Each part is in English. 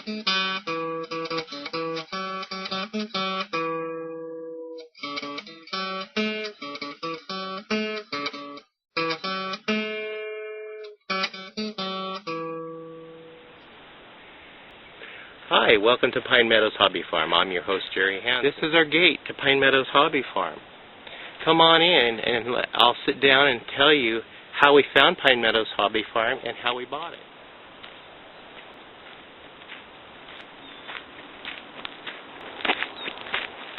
Hi, welcome to Pine Meadows Hobby Farm. I'm your host, Jerry Hansen. This is our gate to Pine Meadows Hobby Farm. Come on in and I'll sit down and tell you how we found Pine Meadows Hobby Farm and how we bought it.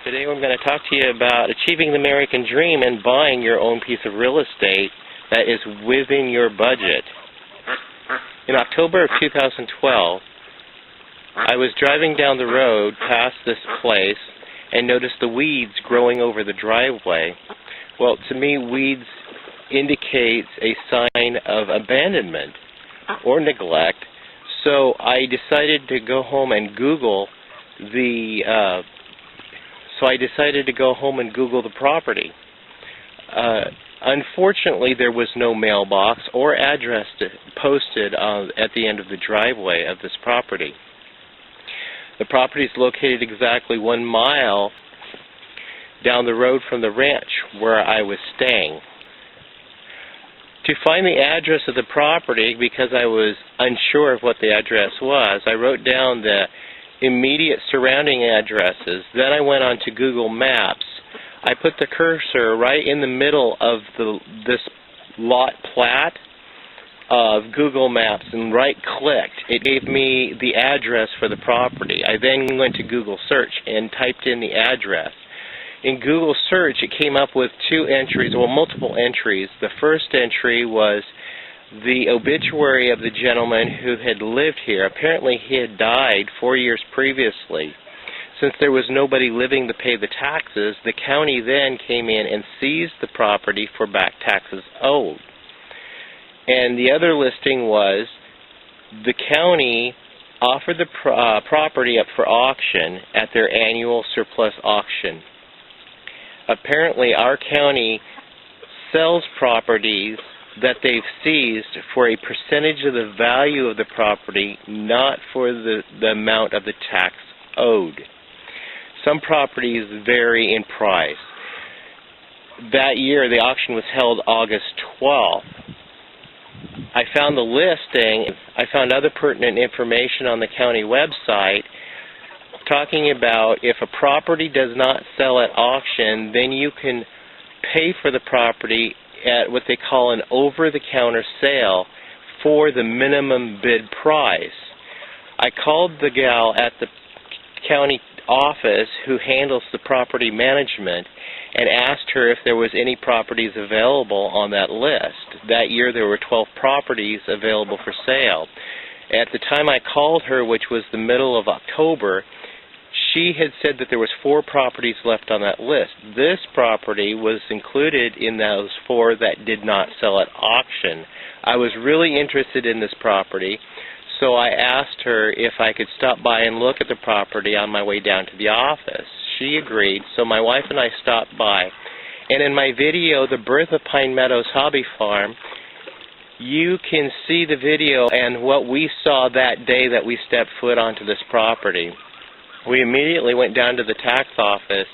Today I'm going to talk to you about achieving the American dream and buying your own piece of real estate that is within your budget. In October of 2012, I was driving down the road past this place and noticed the weeds growing over the driveway. Well, to me, weeds indicates a sign of abandonment or neglect, so I decided to go home and Google the property. Unfortunately, there was no mailbox or address posted at the end of the driveway of this property. The property is located exactly 1 mile down the road from the ranch where I was staying. To find the address of the property, because I was unsure of what the address was, I wrote down the immediate surrounding addresses. Then I went on to Google Maps. I put the cursor right in the middle of this lot plat of Google Maps and right-clicked. It gave me the address for the property. I then went to Google Search and typed in the address. In Google Search, it came up with multiple entries. The first entry was the obituary of the gentleman who had lived here. Apparently, he had died 4 years previously. Since there was nobody living to pay the taxes, the county then came in and seized the property for back taxes owed. And the other listing was the county offered the property up for auction at their annual surplus auction. Apparently, our county sells properties that they've seized for a percentage of the value of the property, not for the amount of the tax owed. Some properties vary in price. That year, the auction was held August 12th. I found the listing. I found other pertinent information on the county website talking about if a property does not sell at auction, then you can pay for the property at what they call an over-the-counter sale for the minimum bid price. I called the gal at the county office who handles the property management and asked her if there was any properties available on that list. That year there were 12 properties available for sale. At the time I called her, which was the middle of October, she had said that there was 4 properties left on that list. This property was included in those 4 that did not sell at auction. I was really interested in this property, so I asked her if I could stop by and look at the property on my way down to the office. She agreed, so my wife and I stopped by. And in my video, The Birth of Pine Meadows Hobby Farm, you can see the video and what we saw that day that we stepped foot onto this property. We immediately went down to the tax office,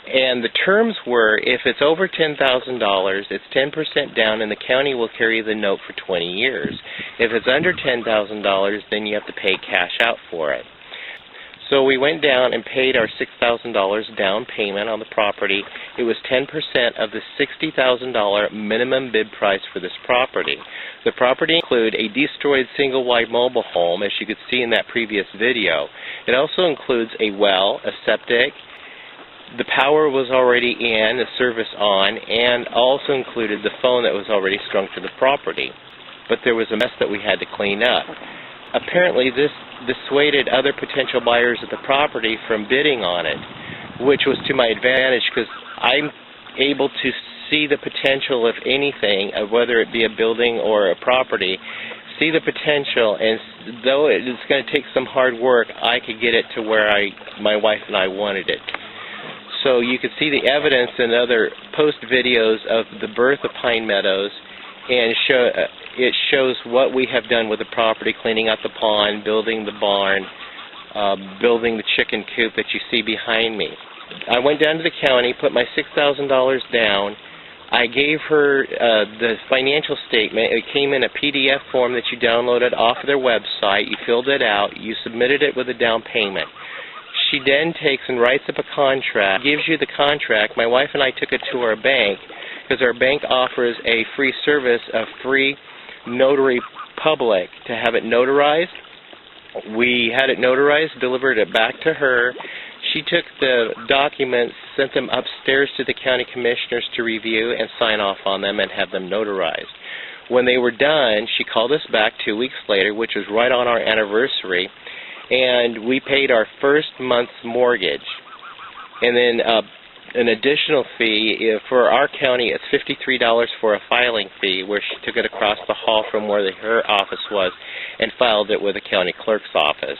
and the terms were, if it's over $10,000, it's 10% down, and the county will carry the note for 20 years. If it's under $10,000, then you have to pay cash out for it. So we went down and paid our $6,000 down payment on the property. It was 10% of the $60,000 minimum bid price for this property. The property included a destroyed single-wide mobile home, as you could see in that previous video. It also includes a well, a septic. The power was already in, the service on, and also included the phone that was already strung to the property. But there was a mess that we had to clean up. Apparently, this dissuaded other potential buyers of the property from bidding on it, which was to my advantage because I'm able to see the potential, if anything, of whether it be a building or a property, see the potential, and though it's going to take some hard work, I could get it to where my wife and I wanted it. So you can see the evidence in other post videos of the birth of Pine Meadows, and it shows what we have done with the property, cleaning out the pond, building the barn, building the chicken coop that you see behind me. I went down to the county, put my $6,000 down. I gave her the financial statement. It came in a PDF form that you downloaded off of their website. You filled it out. You submitted it with a down payment. She then takes and writes up a contract, gives you the contract. My wife and I took it to our bank because our bank offers a free service of free notary public to have it notarized. We had it notarized, delivered it back to her. She took the documents, sent them upstairs to the county commissioners to review and sign off on them and have them notarized. When they were done, she called us back 2 weeks later, which was right on our anniversary, and we paid our first month's mortgage. And then an additional fee for our county, it's $53 for a filing fee, where she took it across the hall from where her office was and filed it with the county clerk's office.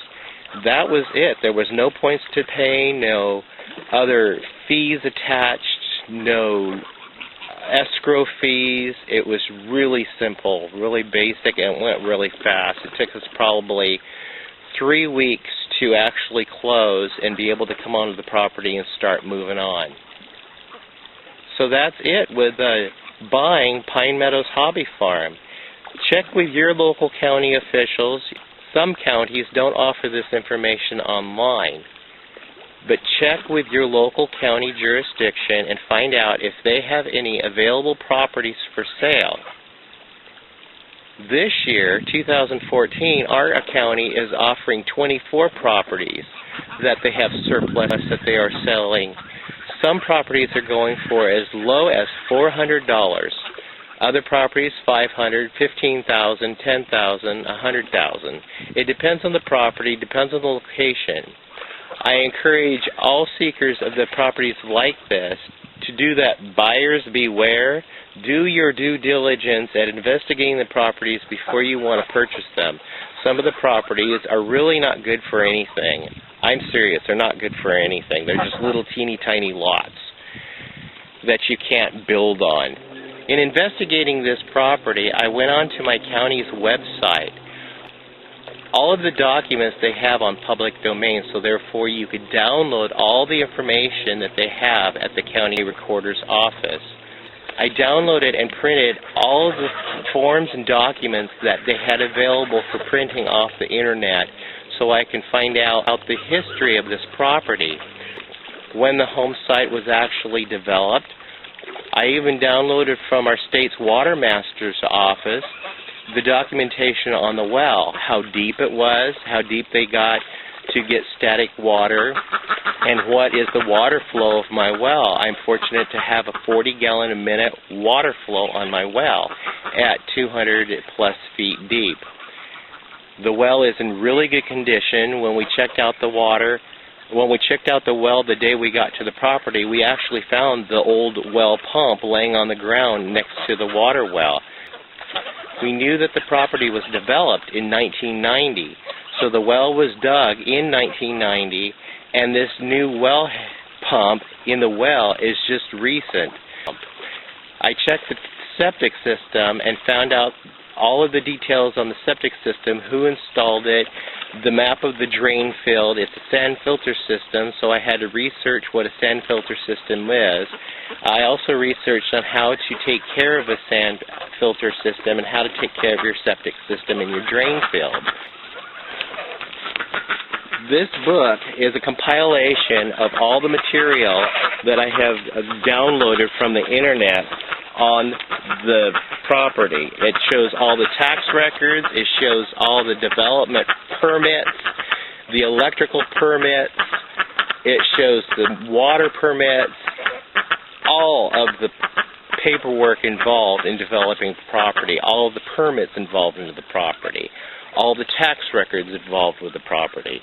That was it. There was no points to pay, no other fees attached, no escrow fees. It was really simple, really basic, and it went really fast. It took us probably 3 weeks to actually close and be able to come onto the property and start moving on. So that's it with buying Pine Meadows Hobby Farm. Check with your local county officials. Some counties don't offer this information online, but check with your local county jurisdiction and find out if they have any available properties for sale. This year, 2014, our county is offering 24 properties that they have surplus that they are selling. Some properties are going for as low as $400. Other properties, $500, $15,000, $10,000, $100,000. It depends on the property, depends on the location. I encourage all seekers of the properties like this to do that buyers beware. Do your due diligence at investigating the properties before you want to purchase them. Some of the properties are really not good for anything. I'm serious, they're not good for anything. They're just little teeny tiny lots that you can't build on. In investigating this property, I went onto my county's website. All of the documents they have on public domain, so therefore you could download all the information that they have at the county recorder's office. I downloaded and printed all of the forms and documents that they had available for printing off the internet so I can find out the history of this property, when the home site was actually developed. I even downloaded from our state's water master's office the documentation on the well, how deep it was, how deep they got to get static water, and what is the water flow of my well. I'm fortunate to have a 40-gallon a minute water flow on my well at 200 plus feet deep. The well is in really good condition. When we checked out the water, when we checked out the well the day we got to the property, we actually found the old well pump laying on the ground next to the water well. We knew that the property was developed in 1990, so the well was dug in 1990, and this new well pump in the well is just recent. I checked the septic system and found out all of the details on the septic system, who installed it, the map of the drain field. It's a sand filter system, so I had to research what a sand filter system is. I also researched on how to take care of a sand filter system and how to take care of your septic system and your drain field. This book is a compilation of all the material that I have downloaded from the internet on the property. It shows all the tax records, it shows all the development permits, the electrical permits, it shows the water permits, all of the paperwork involved in developing the property, all of the permits involved in the property, all the tax records involved with the property.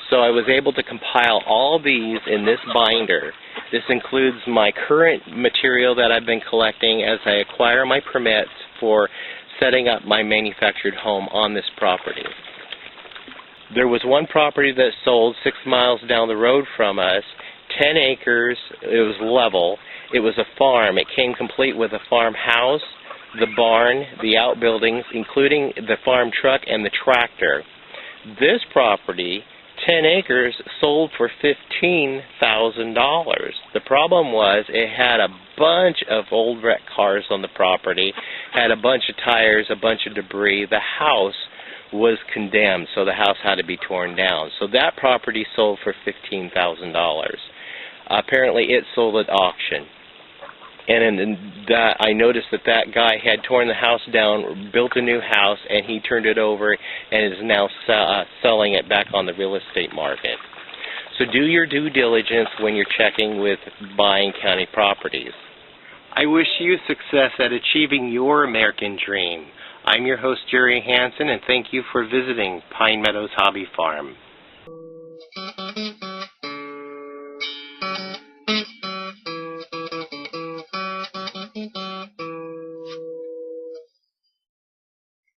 So I was able to compile all these in this binder. This includes my current material that I've been collecting as I acquire my permits for setting up my manufactured home on this property. There was one property that sold 6 miles down the road from us, 10 acres, it was level, it was a farm. It came complete with a farmhouse, the barn, the outbuildings, including the farm truck and the tractor. This property, 10 acres sold for $15,000. The problem was it had a bunch of old wrecked cars on the property, had a bunch of tires, a bunch of debris. The house was condemned, so the house had to be torn down. So that property sold for $15,000. Apparently it sold at auction. And I noticed that that guy had torn the house down, built a new house, and he turned it over and is now selling it back on the real estate market. So do your due diligence when you're checking with buying county properties. I wish you success at achieving your American dream. I'm your host, Jerry Hansen, and thank you for visiting Pine Meadows Hobby Farm.